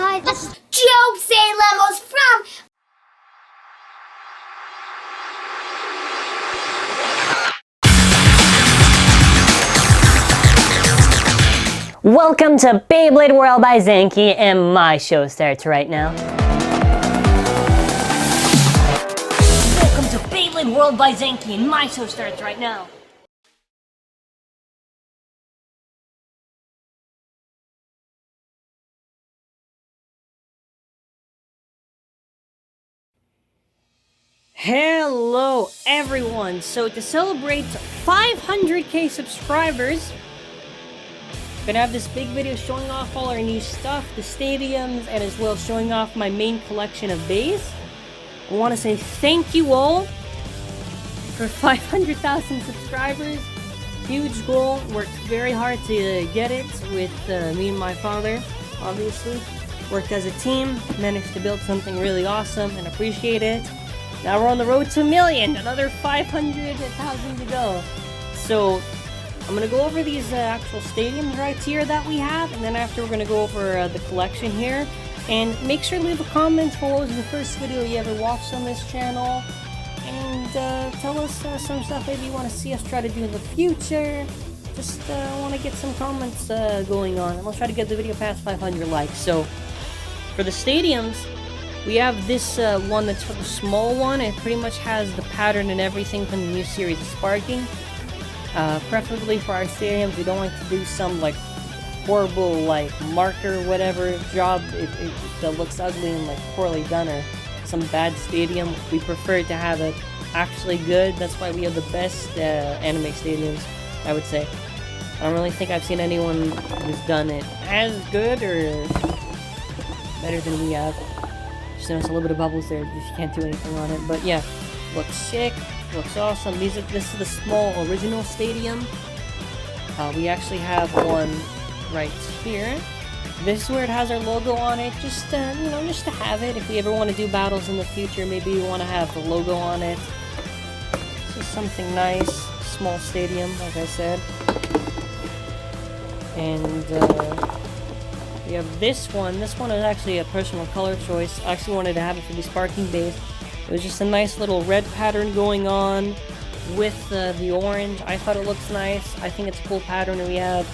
Hi, this is Jose Lemos from Welcome to Beyblade World by Zankye, and my show starts right now. Welcome to Beyblade World by Zankye, and my show starts right now. Hello everyone! So to celebrate 500k subscribers, gonna have this big video showing off all our new stuff, the stadiums, and as well showing off my main collection of bays. I want to say thank you all for 500,000 subscribers. Huge goal. Worked very hard to get it with me and my father, obviously. Worked as a team, managed to build something really awesome and appreciate it. Now we're on the road to 1 million, another 500,000 to go. So I'm going to go over these actual stadiums right here that we have, and then after we're going to go over the collection here. And make sure to leave a comment for what was the first video you ever watched on this channel. And tell us some stuff maybe you want to see us try to do in the future. Just want to get some comments going on, and we'll try to get the video past 500 likes. So for the stadiums, we have this one that's for the small one. It pretty much has the pattern and everything from the new series of Sparking. Preferably for our stadiums, we don't like to do some like horrible like marker whatever job that looks ugly and like poorly done, or some bad stadium. We prefer to have it actually good. That's why we have the best anime stadiums, I would say. I don't really think I've seen anyone who's done it as good or better than we have. Just notice a little bit of bubbles there, you can't do anything on it. But yeah, looks sick, looks awesome. This is the small original stadium. We actually have one right here. This is where it has our logo on it, just you know, just to have it. If we ever want to do battles in the future, maybe we want to have the logo on it. Just something nice, small stadium, like I said. And we have this one. This one is actually a personal color choice. I actually wanted to have it for these Sparking bays. It was just a nice little red pattern going on with the orange. I thought it looks nice. I think it's a cool pattern we have.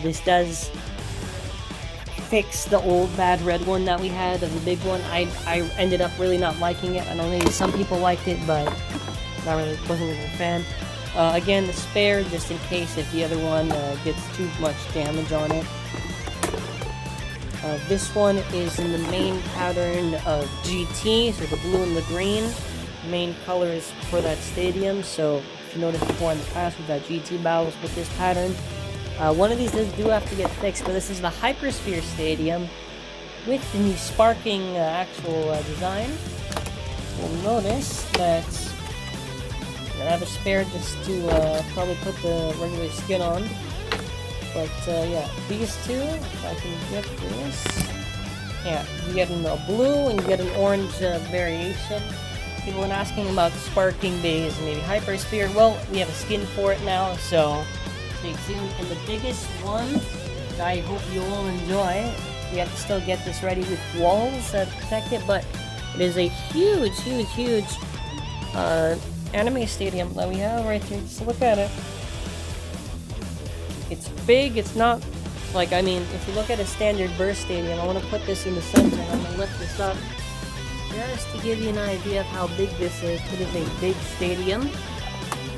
This does fix the old bad red one that we had of the big one. I ended up really not liking it. I know maybe some people liked it, but wasn't really a fan. Again, the spare, just in case if the other one gets too much damage on it. This one is in the main pattern of GT, so the blue and the green. Main colors for that stadium. So if you noticed before in the past, we've got GT battles with this pattern. One of these do have to get fixed, but this is the Hypersphere Stadium with the new Sparking actual design. You'll notice that I have a spare just to probably put the regular skin on. But yeah, these two, if I can get this, yeah, you get a blue and you get an orange variation. People have been asking about the Sparking bays and maybe Hypersphere. Well, we have a skin for it now, so stay tuned. And the biggest one, I hope you all enjoy. We have to still get this ready with walls to protect it, but it is a huge anime stadium that we have right here. Just look at it. It's big. It's not like, I mean, if you look at a standard burst stadium, I want to put this in the center and I'm going to lift this up just to give you an idea of how big this is. It is a big stadium.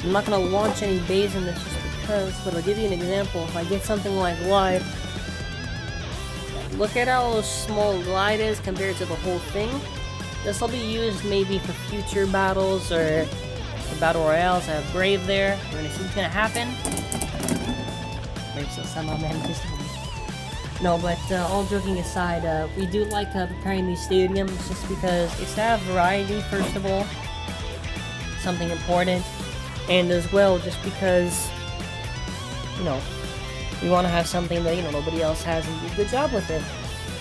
I'm not going to launch any bays in this just because, but I'll give you an example. If I get something like Glide, look at how those small Glide is compared to the whole thing. This will be used maybe for future battles or battle royales. I have Brave there. We're going to see what's going to happen. So somehow managed. No, but all joking aside, we do like preparing these stadiums just because it's to have variety, first of all, something important, and as well just because, you know, we want to have something that, you know, nobody else has and do a good job with it.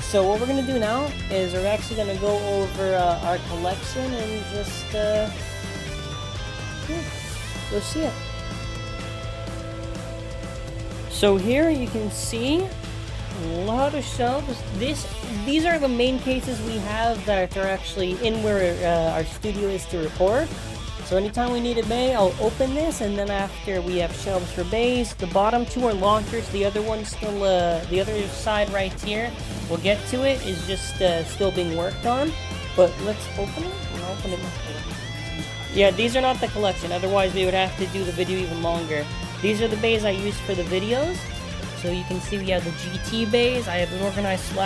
So what we're going to do now is we're actually going to go over our collection and just go see it. So here you can see lot of shelves. These are the main cases we have that are actually in where our studio is to record. So anytime we need a bay, I'll open this, and then after we have shelves for bays. The bottom two are launchers. The other one's still, the other side right here, we'll get to it, is just still being worked on. But let's open it. I'll open it. Yeah, these are not the collection. Otherwise, we would have to do the video even longer. These are the bays I use for the videos. So you can see we have the GT bays. I have an organized ///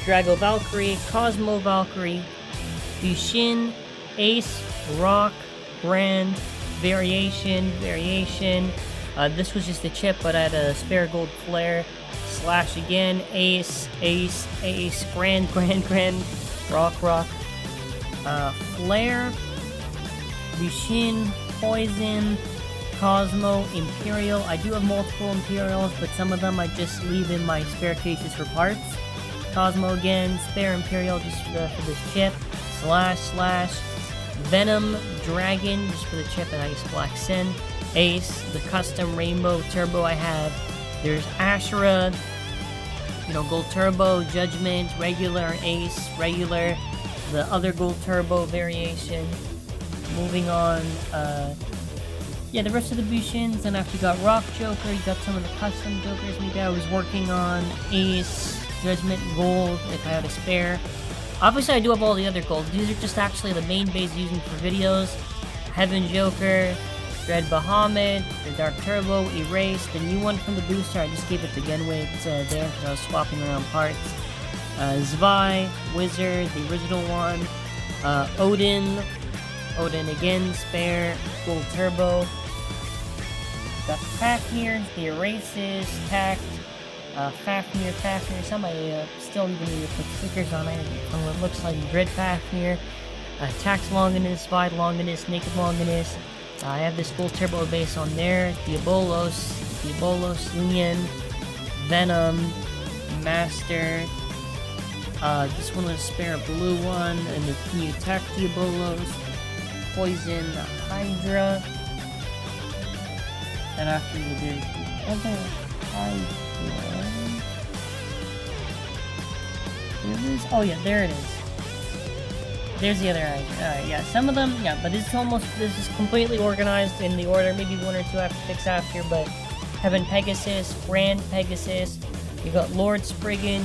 Drago Valkyrie, Cosmo Valkyrie, Bushin, Ace, Rock, Grand, Variation. This was just a chip, but I had a spare gold flare. Slash again, Ace, Grand, Rock, Flare, Bushin, Poison, Cosmo, Imperial. I do have multiple Imperials, but some of them I just leave in my spare cases for parts. Cosmo again, spare Imperial just for this chip. Slash, Venom, Dragon, just for the chip, and Ice Black Sin. Ace, the custom Rainbow Turbo I have. There's Ashura, Gold Turbo, Judgment, regular, Ace, regular, the other Gold Turbo variation. Moving on, the rest of the Bushins. And after you got Rock Joker, you got some of the custom Jokers maybe I was working on. Ace, Judgment, Gold, if I had a spare. Obviously, I do have all the other gold. These are just actually the main bays using for videos. Heaven Joker, Dread Bahamut, the Dark Turbo, Erase, the new one from the booster. I just gave it the gunweight there because I was swapping around parts. Zwei, Wizard, the original one. Odin again, spare, Gold Turbo. Got Fafnir, the Erases, Tact, Fafnir, some I still even need to put stickers on it. It looks like Dread Fafnir, Tax Longinus, Spide Longinus, Naked Longinus. I have this Gold Turbo base on there. Diabolos, Union, Venom, Master. This one was a spare blue one, and the new Attack Diabolos, Poison, Hydra. And after there's the other Hydra. Oh yeah, there it is. There's the other Hydra. Yeah, some of them, but this is completely organized in the order. Maybe one or two I have to fix after, but Heaven Pegasus, Grand Pegasus, you got Lord Spriggan,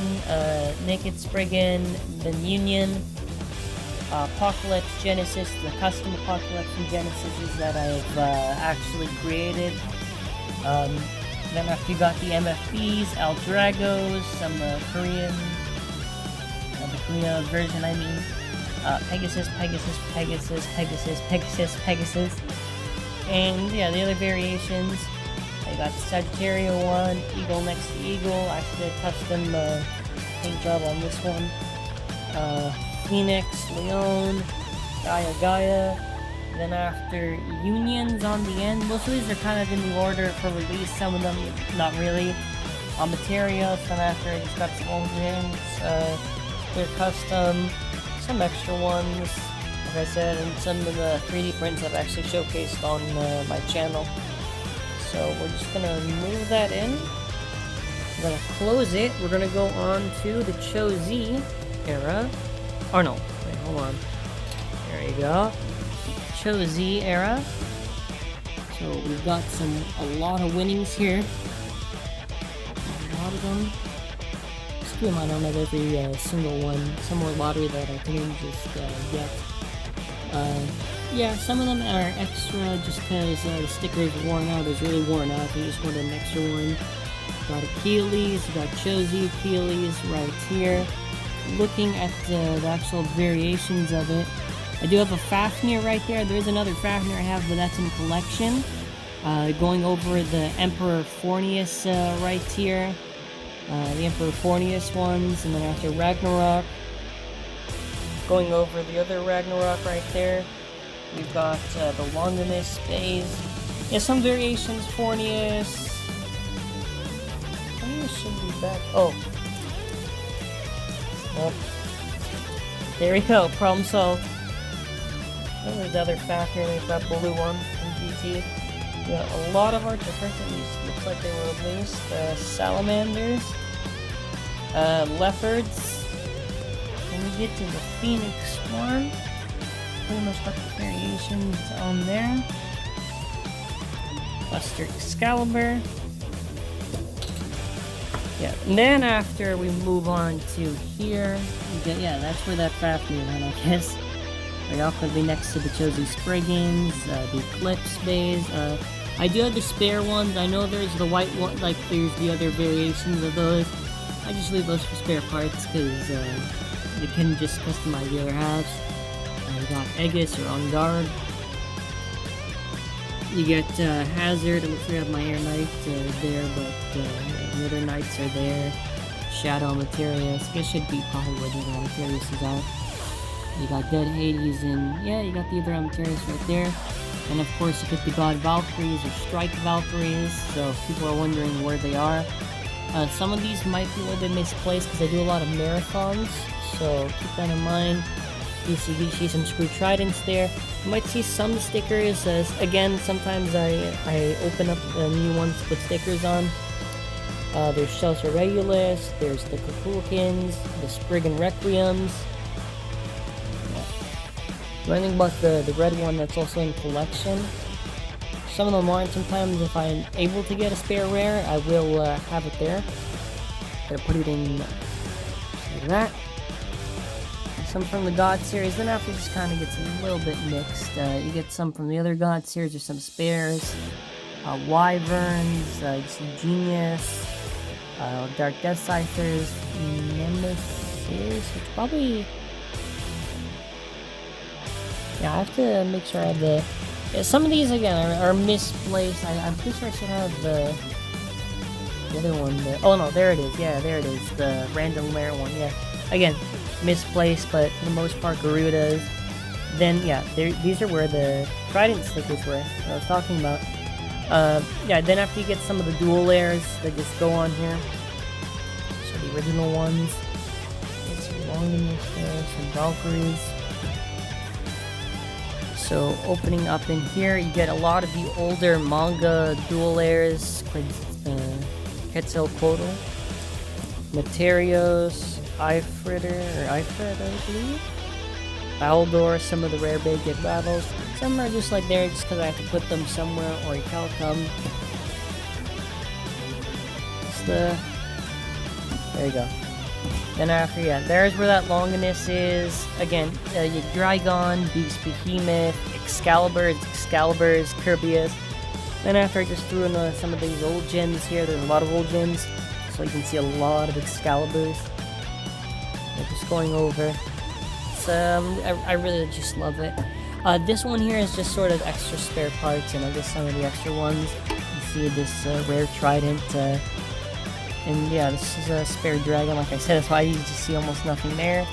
Naked Spriggan, then Union, Apocalypse Genesis, the custom Apocalypse and Genesis that I've actually created. Then after you got the MFBs, Aldragos, some Korean, the Korea version I mean, Pegasus, and yeah, the other variations. I got the Sagittario one, Eagle next to Eagle, actually a custom paint job on this one. Phoenix, Leon, Gaia. Then after Unions on the end, most of these are kind of in the order for release, some of them not really. Materia, then after I just got some old hands, they're custom, some extra ones, like I said, and some of the 3D prints I've actually showcased on my channel. So we're just gonna move that in. We're gonna close it. We're gonna go on to the Cho-Z era. Oh no, wait, hold on. There you go. Cho-Z era. So we've got a lot of winnings here. A lot of them. Screw them, I don't have every single one. Some more lottery that I couldn't just get. Yeah, some of them are extra just because the sticker is worn out. It's really worn out. You just want an extra one. Got Achilles, got Cho-Z Achilles right here. Looking at the actual variations of it, I do have a Fafnir right there. There's another Fafnir I have, but that's in collection. Going over the Emperor Fornius right here. The Emperor Fornius ones, and then after Ragnarok. Going over the other Ragnarok right there. We've got the Longinus phase. Yeah, some variations. Fornius. Fornius should be back. Oh. Well, there we go. Problem solved. There's the other Fafnir. There's that blue one from GT. Yeah, a lot of art different. These looks like they were released. Salamanders, leopards. Then we get to the Phoenix Swarm. Pretty much got the variations on there. Buster Excalibur. Yeah, and then after we move on to here, we get, yeah, that's where that Fafnir went, I guess. Right off will be next to the Josie Spriggans, the Eclipse Bays. I do have the spare ones. I know there's the white one, like there's the other variations of those. I just leave those for spare parts because you can just customize the other halves. You got Aegis or On Guard. You get Hazard, and we have my Air Knight there, but the other Knights are there. Shadow Materius. This should be probably where the other Materius is at. You got Dead Hades, and yeah, you got the other Materius right there. And of course, you get the God Valkyries or Strike Valkyries, so if people are wondering where they are. Some of these might be a little bit misplaced because I do a lot of marathons, so keep that in mind. You see some Screw Tridents there. You might see some stickers. Again, sometimes I open up new ones to put stickers on. There's Shelter Regulus, there's the Kukulkans, the Spriggan Requiems. I think about the red one that's also in collection. Some of them aren't. Sometimes if I'm able to get a spare rare, I will have it there. Gonna put it in like that. Some from the God series. Then after, it just kind of gets a little bit mixed. You get some from the other God series. There's some spares. Wyverns. You see Genius. Dark Death Ciphers. Nemesis. Which probably... Yeah, I have to make sure I have the... Yeah, some of these, again, are misplaced. I'm pretty sure I should have the other one there. Oh, no, there it is. Yeah, there it is. The random rare one, yeah. Again, misplaced, but for the most part, Garudas. Then, yeah, these are where the Trident stickers were, that I was talking about. Yeah, then after you get some of the dual layers that just go on here. So the original ones. Get some Longinus there, some Valkyries. So opening up in here, you get a lot of the older manga dual layers, Quetzalcoatl, Materios, Ifrit, I believe, Baldor, some of the rare big get battles. Some are just like there just because I have to put them somewhere, or Calcum. There you go. Then after, yeah, there's where that Longinus is. Again, you Dragon, Beast Behemoth, Excalibur, Kirbyus. Then after, I just threw in some of these old gems here. There's a lot of old gems, so you can see a lot of Excaliburs. They're just going over. So I really just love it. This one here is just sort of extra spare parts, and I guess some of the extra ones. You see this rare Trident. And yeah, this is a spare dragon, like I said, that's why you just see almost nothing there.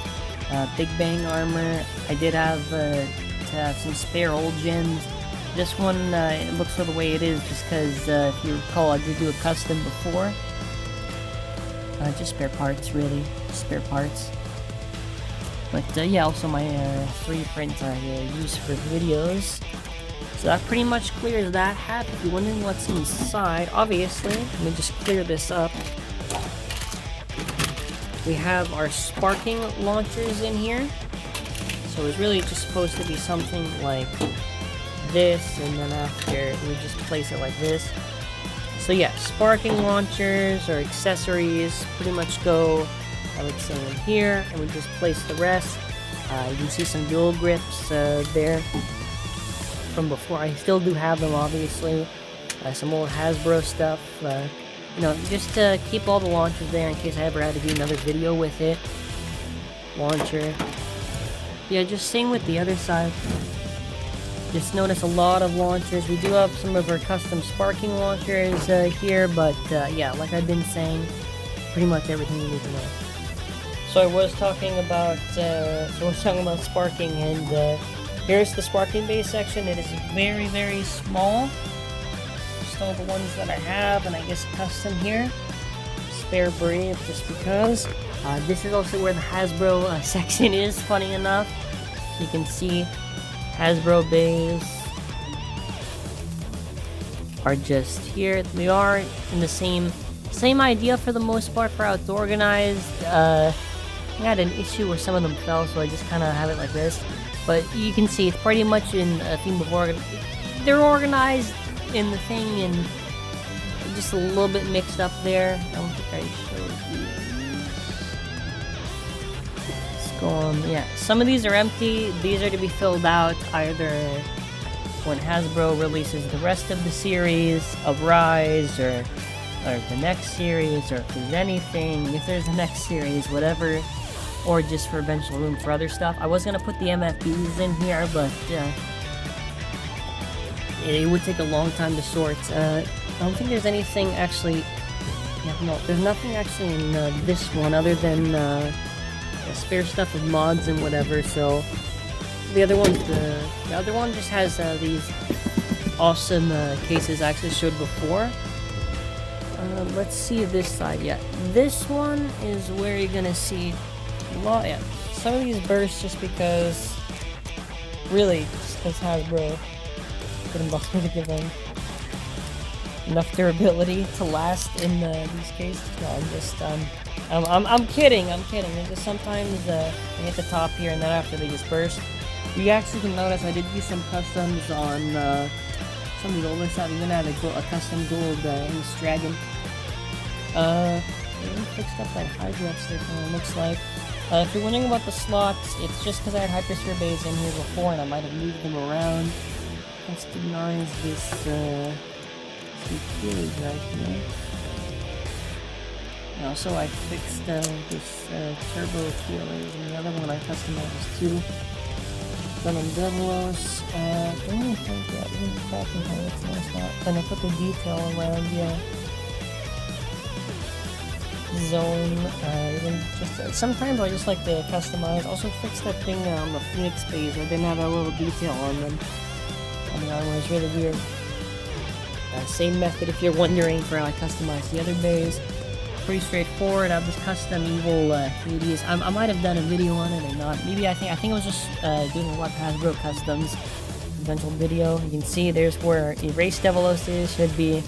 Big Bang armor. I did have to have some spare old gems. This one, it looks the way it is just because, if you recall, I did do a custom before. Just spare parts, really. Spare parts. But yeah, also my 3 prints I use for videos. So that pretty much clears that hat. If you're wondering what's inside, obviously, let me just clear this up. We have our sparking launchers in here. So it's really just supposed to be something like this, and then after we just place it like this. So yeah, sparking launchers or accessories pretty much go, I would say, in here, and we just place the rest. You can see some dual grips there from before. I still do have them, obviously. Some old Hasbro stuff. You know, just to keep all the launchers there in case I ever had to do another video with it. Launcher. Yeah, just same with the other side. Just notice a lot of launchers. We do have some of our custom sparking launchers here, but yeah, like I've been saying, pretty much everything you need to know. So I was talking about sparking, and here's the sparking base section. It is very, very small. Just all the ones that I have, and I guess custom here. Spare Brave, just because. This is also where the Hasbro section is, funny enough. You can see Hasbro base. are just here. They are in the same idea for the most part for how it's organized. I had an issue where some of them fell, so I just kind of have it like this. But you can see it's pretty much in a theme of they're organized in the thing and just a little bit mixed up there. I don't think I showed you. Let's go on. Yeah, some of these are empty. These are to be filled out either when Hasbro releases the rest of the series of Rise, or the next series, or if there's anything, if there's a next series, whatever, or just for eventual room for other stuff. I was gonna put the MFBs in here, but it would take a long time to sort. I don't think there's anything actually. Yeah, no, there's nothing actually in this one other than spare stuff of mods and whatever. So the other one just has these awesome cases I actually showed before. Let's see this side. Yeah, this one is where you're gonna see a lot. Yeah, some of these burst just because, really, just because Hasbro couldn't bother to give them enough durability to last in these cases. No, I'm kidding. It's just sometimes they hit the top here and then after they just burst. You actually can notice I did use some customs on some of the older stuff. Even had a custom gold Ace Dragon. They fixed up that HASBRO sticker, it looks like. If you're wondering about the slots, it's just because I had Hypersphere Bays in here before and I might have moved them around. Customize this series right here. And also I fixed this turbo feelers, and the other one I customized too. Done on Devilos. I don't really think that really cracking how it's nice now. And I put the detail around the zone. Even just sometimes I just like to customize. Also fix that thing on the Phoenix Bays. I didn't have a little detail on them. On the armor is really weird. Same method if you're wondering for how I customize the other bays. Pretty straightforward. I have this custom evil Hades. I might have done a video on it or not. Maybe I think it was just doing a lot of Hasbro customs. Eventual video. You can see there's where Erase Devilos is. Should be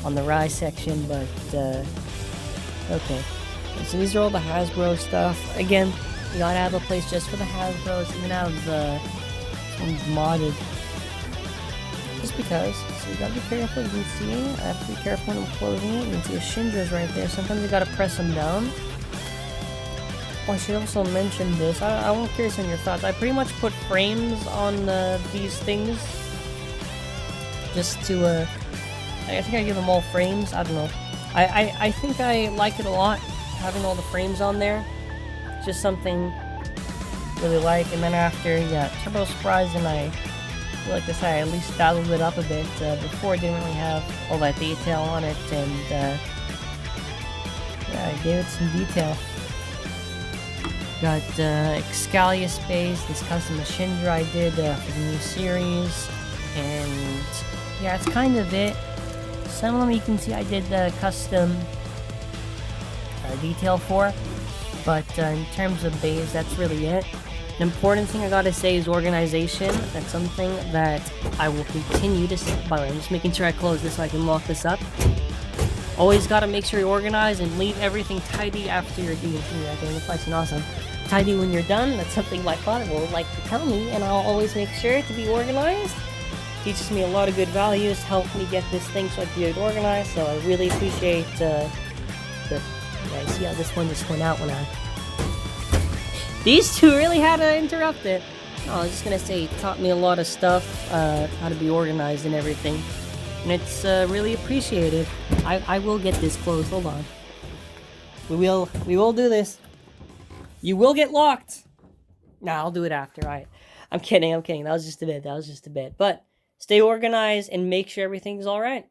on the Rise section, but okay. So these are all the Hasbro stuff. Again, you gotta have a place just for the Hasbros. Even have this one's modded. Just because. So you gotta be careful. You can see, I have to be careful when I'm closing it. You can see the Shindra's right there. Sometimes you gotta press them down. Oh, I should also mention this. I'm curious on your thoughts. I pretty much put frames on these things. Just to, I think I give them all frames. I don't know. I think I like it a lot, having all the frames on there. Just something really like. And then after, yeah, Turbo Surprise, and I like to say I at least dazzled it up a bit. Before it didn't really have all that detail on it, and yeah, I gave it some detail. Got Excalia Space, this custom Shindra I did for the new series, and yeah, it's kind of it. Some of them you can see I did the custom detail for, but in terms of bays, that's really it. An important thing I gotta say is organization. That's something that I will continue to say. By the way, I'm just making sure I close this so I can lock this up. Always gotta make sure you're organized and leave everything tidy after you're doing the collection. Awesome. Tidy when you're done. That's something my father will like to tell me, and I'll always make sure to be organized. Teaches me a lot of good values, helped me get this thing so I can get it organized, so I really appreciate yeah, see how this one just went out when these two really had to interrupt it. I was just gonna say, it taught me a lot of stuff, how to be organized and everything, and it's really appreciated. I will get this closed, hold on. We will do this. You will get locked. Nah, I'll do it after, alright. I'm kidding, that was just a bit, but stay organized and make sure everything's alright.